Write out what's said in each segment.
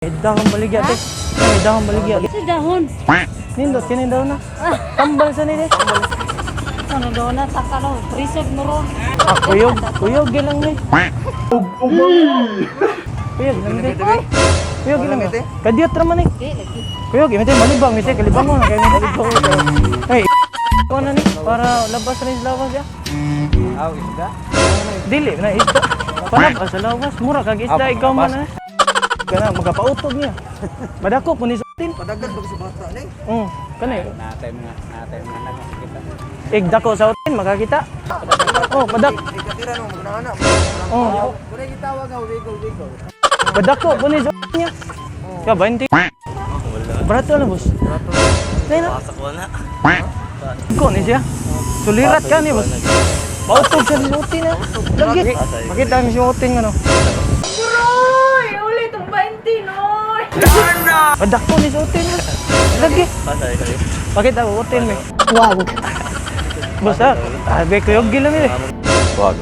Dahon baligya te. Dahon baligya. Sa dahon. Nindot kini daw na. Tambal sa nila. Ano daw na takalo. Prisog mo ron. Kuyog, kuyog gilang ni. Kuyog lang ni. Kuyog gilang ni. Kadiot ra man ni. Kuyog imite malibang imite kalibang mo na kay malibang. Hey. Kuno ni para labas rin sa lawas ya. Aw isda. Dili na isda. Palabas sa lawas mura kag isda ikaw man. Kana magapautog niya. Madako po ni Sotin. Padagan ba sa bata ni? Kana Natay mga nakakita. dako sa Sotin makakita. Padak. Ikatira no magnana. Pwede gitawag nga wigo. Padako po ni Sotin niya. Ka 20. Barato na boss. Nay na. Pasak wala. Ko ni siya. Sulirat ka ni boss. Pautog sa Sotin na. Lagi. Makita ni Sotin ano. Padako ni Sotin mo. Lagi. Pakita ko Sotin mo. Wag. Basta, be kuyog gilang eh. Wag.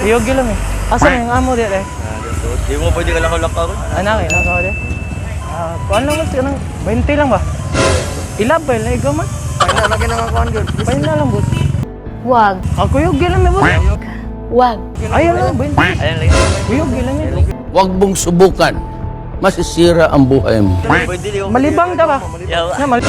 Kuyog gilang eh. Asa yung amo diyan eh? Di mo pwede ka lakaw-lakaw. Anak eh, nakaw diyan. Kuan lang mas kanang 20 lang ba? Ilabay na ikaw man. Ay na lagi nang kuan gyud. Pain na lang boss. Wag. Kuyog gilang eh boss. Wag. Ayun lang 20. Ayan lang. Kuyog gilang eh. Huwag mong subukan. Masisira ang buhay mo. Pwede di. Malibang ta ba? Yawa. Na mal.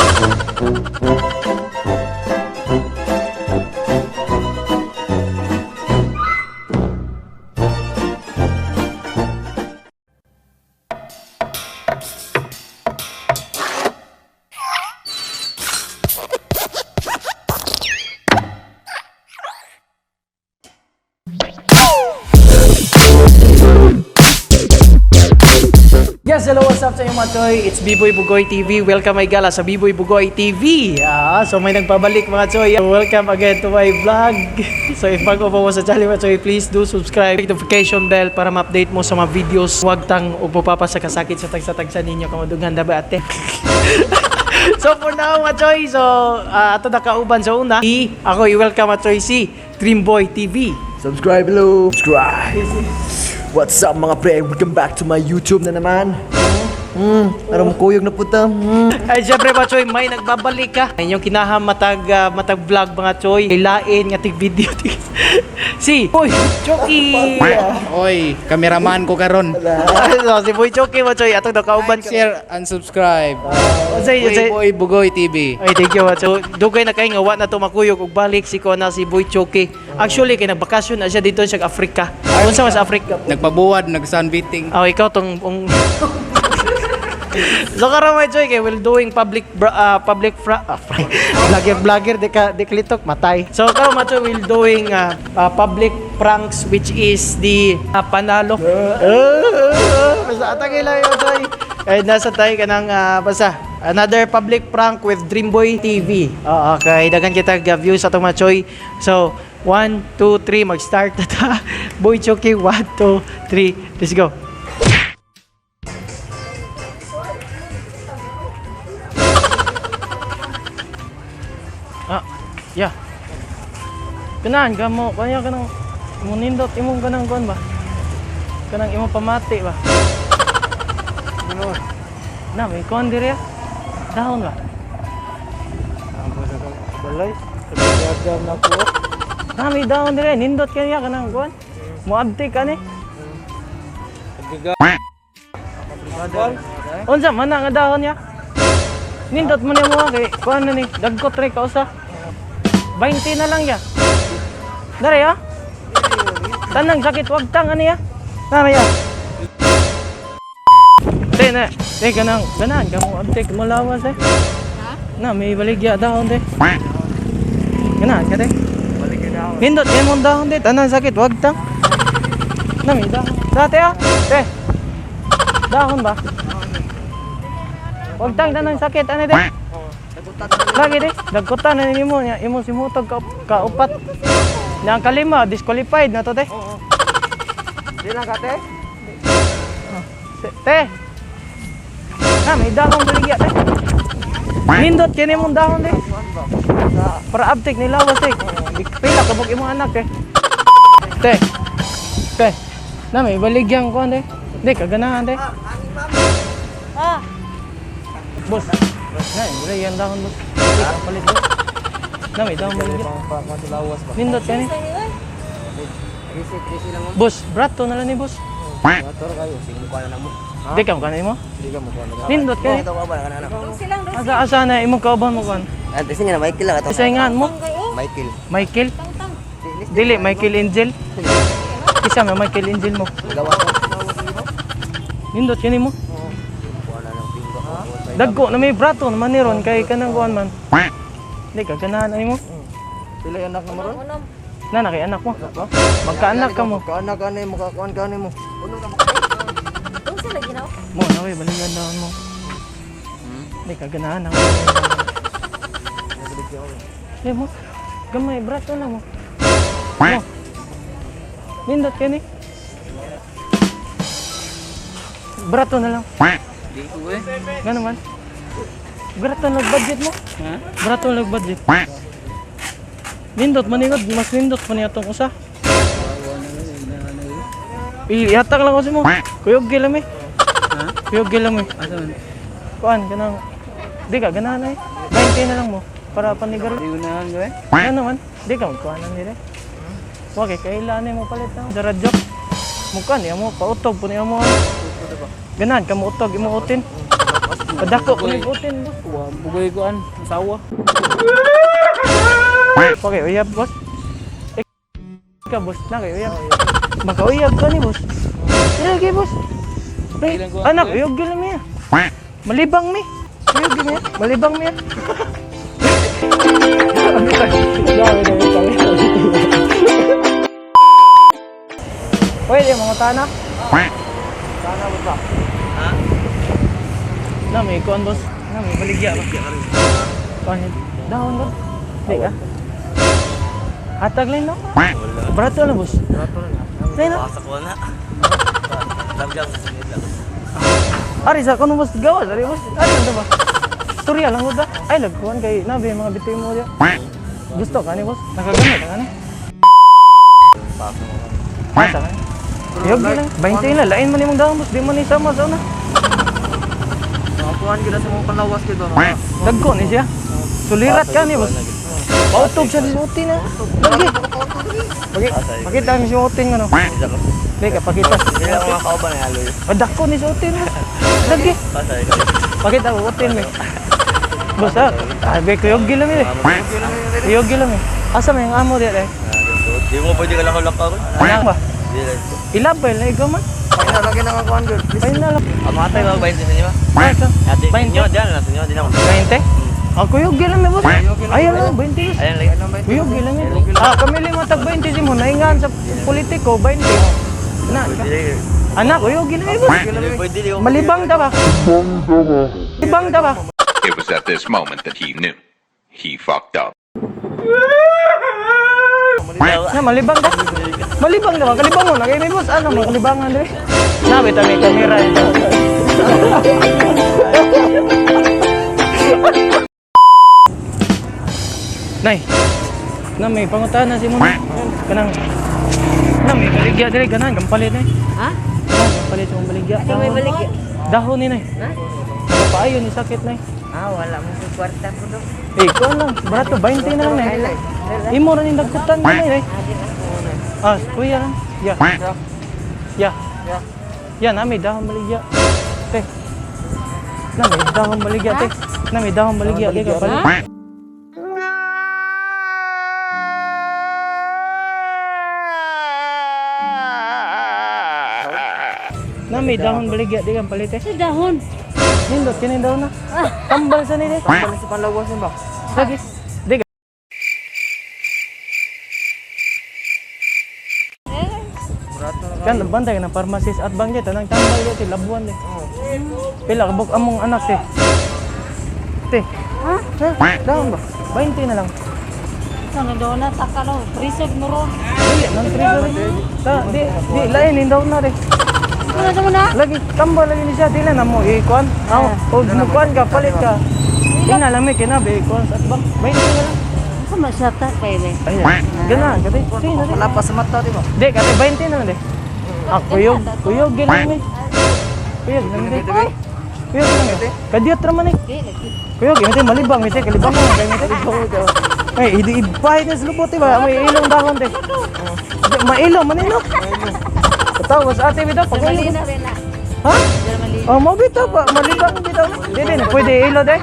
Yes, hello, what's up sa inyo mga choy? It's B-Boy Bugoy TV. Welcome my gala sa B-Boy Bugoy TV. So may nagbabalik mga choy. Welcome again to my vlog. So if bago pa mo sa channel mga choy, please do subscribe. Click notification bell para ma-update mo sa mga videos. Huwag tang upapapa sa kasakit sa tagsa-tagsa ninyo. Kamadungan na ba ate? So for now mga choy, so ato na kauban sa una. Ako i-welcome mga choy si Dreamboy TV. Subscribe below. Subscribe. What's up mga pre? Welcome back to my YouTube na naman. Aram kuyog na puta. Ay, syempre mga choy, may nagbabalik ka. Inyong kinaham matag vlog mga choy. Ilain nga tig video. Si Boy Choki. Oy, kameraman ko karon. So, si Boy Choki mga choy. Atong nakauban ka. Share and subscribe. Say, Boy Bugoy TV. ay, thank you mga choy. Dugay na kayo nga wa na to makuyog ug balik si ko na si Boy Choki. Actually, kay nagbakasyon na siya dito sa Africa. Unsa man sa Africa? Nagpabuwad, nag-sunbeating. Oh, ikaw tong So karon mga choy kay will doing vlogger de klitok matay. So karon mga choy will doing public pranks which is the panalo. Basta atagay lang yung choy. Ay nasa tayo kanang basta another public prank with Dreamboy TV. Okay, dagan kita views atong mga choy. So 1 2 3 mag-start na ta. Boy Choki 1 2 3 let's go. Yeah. Kanaan ka mo, kaya ka nang munindot imong kanang kuan ba? Kanang imong pamati ba? Ano? Na, may kuan diri ah. Dahon ba? Balay, pagkagam na ko. Na, may dahon diri, nindot kaya kanang kuan. Muabti ka ni. Unsa man nga dahon ya? Nindot mo niya mo kay kuan na ni, dagkot re ka usa. 20 na lang ya. Dari ya. Tanang sakit wag tang ano ya. Dari ya. Tena, kanang ganan kamo abtek malawas eh. Ha? Na may baligya dahon de. Ganan ka de. Baligya dahon. Nindot imong dahon de, tanang sakit wag tang. Na may dahon. Dati ah. Te. Dahon ba? Wag tang tanang sakit ano de. Lagi de, dagkutan na nimo niya, imong simutog ka upat. Nang kalima disqualified na to te. Oo. Di lang ka te. Te. Ha, may dahon baligya te. Nindot kini mong dahon te. Para abtik ni lawas te. Pila ka bug imong anak te. Te. Te. Na may baligyang ko ande. Di kaganahan de. Boss. Nay, wala yan dahon boss. Ang palit boss. Nami dahon maligya. Matulawas ba? Nindot ka ni. Risi lang mo. Boss, brato na lang ni boss. Motor kayo, sige mo na mo. Di ka mo kanay mo? Hindi ka mo na. Nindot ka ni. Ito ba kana anak? Asa na imong kauban mo kan? Ate sige na Michael lang ato. Isayngan mo. Michael. Michael. Dili Michael Angel. Isa mo Michael Angel mo. Gawa ko. Nindot ka ni mo. Kuha na ng pingo. Dagko na may brato naman ni ron kay kanang kuan man. Di ka ganahan ay mo. Pila yung anak na mo ron? Na kay anak mo. Magkaanak ka mo. Kaanak ka mo, kakuan ka mo. Uno ka mo. Mo na kay balingan daw mo. Di ka ganahan ako. Eh mo. Gamay brato na mo. Mo. Nindot ka ni. Brato na lang. Di ko eh. Gano man? Brato nag-budget mo? Ha? Brato nag-budget. Nindot maningod, mas nindot pa niya itong usa. Ihatag lang ko si mo. Kuyog gila mi. Ha? Kuyog gila mi. Asa man? Kuan, ganang... Di ka, ganahan ay. 20 na lang mo. Para panigar. Di unahan ko eh. Ano man? Di ka, magkuhanan nila. Wag eh, kailangan mo palit na. Sa radyo. Mukha niya mo, pautog po niya mo. Ganahan ka mo utog, imo utin. Padako ko ni utin. Bugoy ko an, asawa. Okay, uyab boss. Ikaw boss, na kayo uyab. Makauyab ka ni boss. Ilagay boss. Pre, anak, uyab gila mi. Malibang mi. Uyab gila mi. Malibang mi. Pwede mga tana? Tana mo ba? Ha? Na may kuan boss. Na may baligya ba? Kuan dahon ba? Di ka? Atag lang no? Barato na boss. Barato na. Dahil na? Pasak ko na. Ari sa kuno boss gawas, ari boss. Ari ano ba? Storya lang uda. Ay lagkuan kay nabi mga bitoy mo dia. Gusto ka ni boss? Nakagamit ka ni? Masa ka? Yog lang. 20 na lain man imong dahon boss, di man ni sama sa una. Kuhan kita sa mga panawas kito. Dagko ni siya. Sulirat ka ni boss. Pautog siya disuti na. Lagi. Pakita mi suotin ano. Di ka pakita. Hindi ako makakauban na halo yun. Dagko ni suotin mo. Lagi. Pakita ko utin mi. Boss ah, be kuyog gila mi. Kuyog gila mi. Asa may ang amo dia eh? Di mo pwede ka lang lakaw. Anak ba? Ilabay na ikaw man. Ay na lagi na kakuhan girl. Ay na lang. Amatay ba 20 sa inyo ba? Asa? Ate, 20? inyo dyan na sa inyo, di na ako. 20? Ako yung gila mi boss. Ayun lang, 20. Ayan lagi. Kuyog gila mi. Ah, kami lima tag 20 si mo. Naingan sa politiko, 20. Na, anak, kuyog gila mi boss. Pwede di ako. Malibang ta ba? Malibang ta ba? It was at this moment that he knew. He fucked up. Na, malibang ta. Malibang ta ba? Kalibang mo, lagay mi boss. Ano mo, kalibangan dre. Nabi ta may kamera ito. Nay, na may pangutahan na si Muna. Kanang, na may baligya dire, ganan, gampalit na. Ha? Gampalit yung baligya. Ate may baligya? Dahon ni Nay. Ha? Paayo ni sakit Nay. Ah, wala mo sa kwarta ko do. Eh, kuha lang, barato, 20 na lang Nay. Imo rin yung dagkutan mo Nay. Ah, kuya lang. Ya. Ya. Ya, na may dahon baligya. Te. Na may dahon baligya, te. Na may dahon baligya, te ka pala. Na may dahon baligya, di ka palit eh. Sa dahon. Nindot, kinin daw na. Tambal sa nila. Kami sa panlawas yun ba? Lagi. Di ka. Kan bantay ka ng pharmacist at bangkit anang tambal dito labuan de. Pila ka buk among anak te. Te. Ha? Daon ba? 20 na lang. Ano daw na takalo. Prisog mo ron. Dili man trigger. Di lain daw na de. Ano daw na? Lagi tambal lagi ni siya dili na mo ikuan. Aw, og mo kuan ka palit ka. Ina lami kinabe ikuan at bang 20 na lang. Ako masyata kayo eh. Ay, gana, kati. Sige na de. Wala pa sa mata, di ba? Di, kati 20 na lang de. Ah, kuyog gila mi. Kuyog lang de. Kuya, kadiyat raman eh. Di, lagi. Kuya, gimiti, malibang, miti, kalibang mo, kaya miti. Ay, ibahit na sa lupot, ba? May ilong dahon, te. Mailong, manino. Tapos, ate, bitaw, pag Malina rin na. Ha? Malina. Oh, mo bitaw pa, malibang bitaw. Hindi, pwede ilo, de.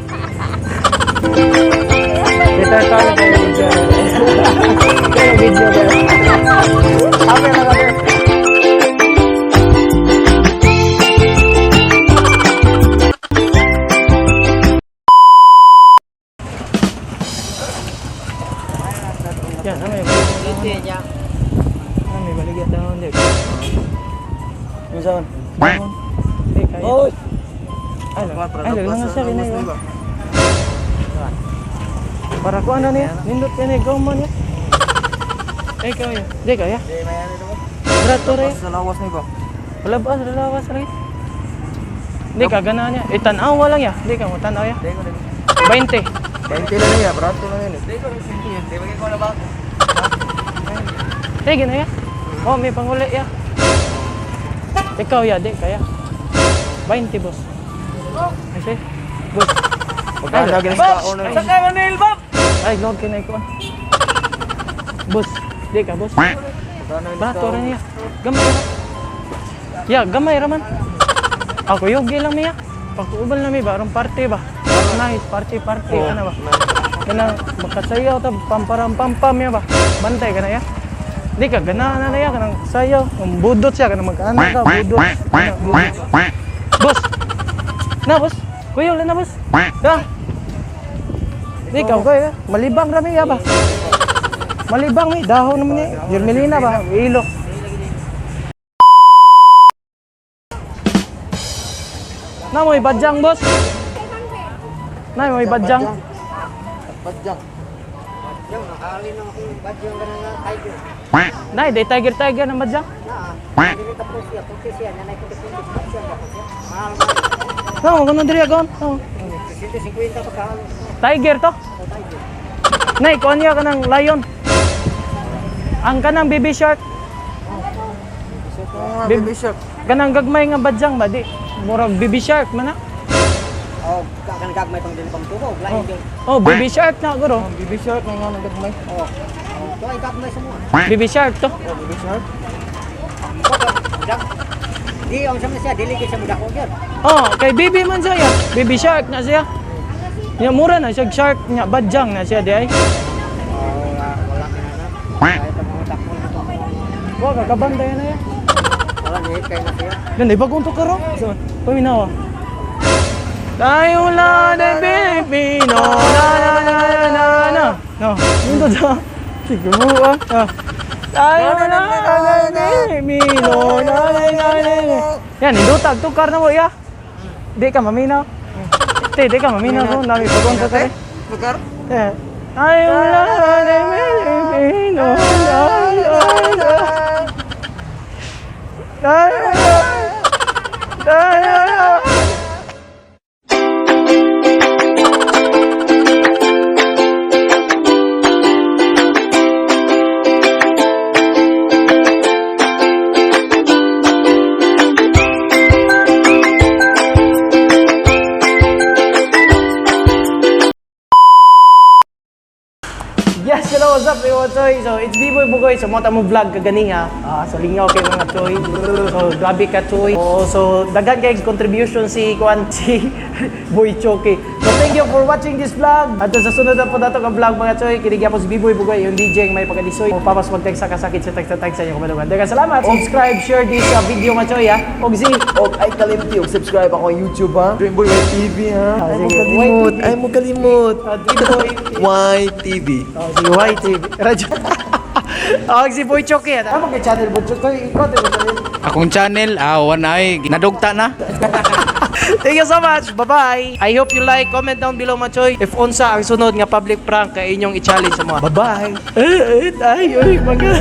Bitaw tayo, de. Kaya video, de. Ape lang, ate. Yan, ano yung may baligyan dahon din. Yung saan? Dahon. Eh, kaya. Oh! Ay, lang na siya, kinay ko. Para ko ano niya? Nindot ka niya, gawman niya. Eh, kaya. Di, kaya. Berat to rin. Sa lawas na iba. Wala ba? Sa lawas rin. Di ka, gana niya. Eh, tanaw lang ya. Di ka mo, tanaw ya. 20. 20 lang niya, barato lang yun. Hindi ko na ba? Di, gina ya. Oh, may panguli ya. Ikaw ya, di, kaya. 20, boss. Kasi, boss. Magkano na ginis ka una. Sakay mo nail, Bob! Ay, load ka na ikaw. Boss, di ka, boss. Bato rin niya. Gamay ra. Ya, gamay raman. Ako yogi lang niya. Pagkuubal na mi ba? Arong party ba? Arong night, party, ano ba? Kanang makasayaw ta, pamparam-pampam ya ba? Bantay ka na ya. Di ka, gana na ya, kanang sayaw. Budot siya, kanang magkaanak ka, budot. Boss! Na, boss! Kuya, ulit na, boss! Da! Di ka, kuya, malibang rami ya ba? Malibang mi, dahon naman niya. Jermelina ba? Ilo. Na mo ibadjang, boss. Na mo ibadjang. Badyang. Nay, day tiger ng badjang. Na mo kuno diri agon. Tiger to. Nay, kuan niya kanang lion. Ang kanang baby shark. Baby shark. Kanang gagmay nga badjang ba di? Murag baby shark man na. Oh, kan gagmay pang din pang tubo, lain din. Oh, baby shark na guro. Baby shark nang ano gagmay. Oh. To ay gagmay sa mo. Baby shark to. Oh, baby shark. Di ang sama siya dili kay sa budak ko gyud. Oh, kay baby man siya ya. Baby shark na siya. Ya mura na siya shark nya badjang na siya di ay. Oh, wala ka na. Ay pamutak mo dito. Wa kakabantay na ya. Wala ni kay na siya. Ganda bagong to karo. So, paminawa. Tayo lang na Pilipino. Na. No, nindot sa. Sige mo ah. Tayo lang na Pilipino. Na. Yan, nindotag tukar na mo ya. Di ka maminaw. Di ka maminaw ko. Nami bagong to kare. Tukar? Tayo lang na Pilipino. Tayo. Yes, hello, what's up, mga choy? So, it's B-Boy Bugoy. So, mota mo vlog kagani ha. So, lingaw kay mga choy. So, grabe ka choy. So, daghan kay contribution si Kwan, si Boy Choki. So, thank you for watching this vlog. At sa sunod na po dato ka vlog, mga choy. Kinigyan po si B-Boy Bugoy, yung DJ ng may pagkadisoy. O, papas magtagsa kasakit sa tagsa-tag sa inyo kumalugan. Dagan salamat. Subscribe, share this video, mga choy ha. Og si, Ay, kalimti. Subscribe ako sa YouTube, ha? Dreamboy TV, ha? Ay mo sige. kalimut. Ay mo kalimut. B-Boy. YTV. Si YTV. Radyo. Si Boy Choki. Ano kay channel Boy Choki? Ikaw, di ba channel? Akong channel, awan ay nadugta na. Thank you so much. Bye-bye. I hope you like, comment down below, Machoy. If unsa ang sunod nga public prank kay inyong i-challenge sa mga. Bye-bye. Ay, mga.